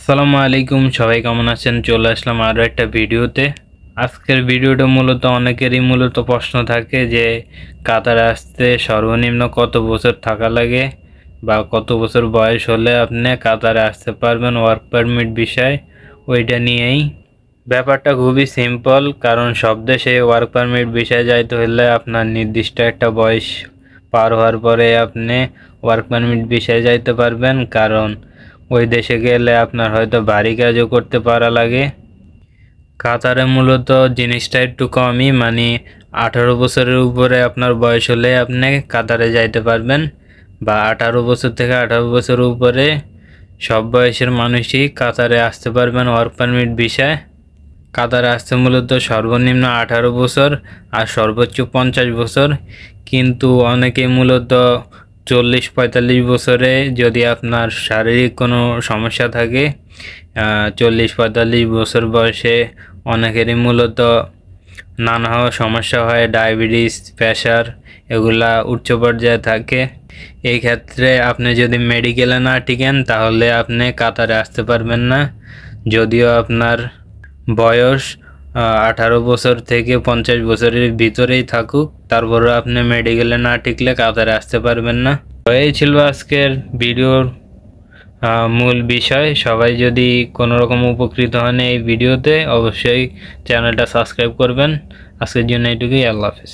আসসালামু আলাইকুম, সবাই কেমন আছেন? চলে আসলাম আরও একটা ভিডিওতে। আজকের ভিডিওটা মূলত অনেকেরই প্রশ্ন থাকে যে কাতারে আসতে সর্বনিম্ন কত বছর থাকা লাগে বা কত বছর বয়স হলে আপনি কাতারে আসতে পারবেন ওয়ার্ক পারমিট বিষয়। ওইটা নিয়েই ব্যাপারটা খুবই সিম্পল, কারণ সব দেশে ওয়ার্ক পারমিট বিষয়ে যাইতে হলে আপনার নির্দিষ্ট একটা বয়স পার হওয়ার পরে আপনি ওয়ার্ক পারমিট বিষয়ে যাইতে পারবেন, কারণ ওই দেশে গেলে আপনার হয়তো বাড়ি কাজও করতে পারা লাগে। কাতারে মূলত জিনিসটা একটু কমই, মানে 18 বছরের উপরে আপনার বয়স হলে আপনি কাতারে যাইতে পারবেন, বা 18 বছর থেকে 18 বছরের উপরে সব বয়সের মানুষই কাতারে আসতে পারবেন ওয়ার্ক পারমিট বিষয়ে। কাতারে আসতে মূলত সর্বনিম্ন 18 বছর আর সর্বোচ্চ 50 বছর, কিন্তু অনেকে মূলত 40-45 বছরে, যদি আপনার শারীরিক কোনো সমস্যা থাকে, 40-45 বছর বয়সে অনেকেরই মূলত নানা সমস্যা হয়, ডায়াবেটিস, প্রেশার, এগুলা উচ্চ পর্যায়ে থাকে। এই ক্ষেত্রে আপনি যদি মেডিকেলে না টিকেন তাহলে আপনি কাতারে আসতে পারবেন না। যদিও আপনার বয়স 18 বছর থেকে 50 বছরের ভিতরেই থাকুক, তারপরও আপনি মেডিকেলে না টিকলে কাতারে আসতে পারবেন না। তো এই ছিল আজকের ভিডিওর মূল বিষয়। সবাই যদি কোনো রকম উপকৃত হন এই ভিডিওতে, অবশ্যই চ্যানেলটা সাবস্ক্রাইব করবেন। আজকের জন্য এইটুকুই। আল্লাহ হাফেজ।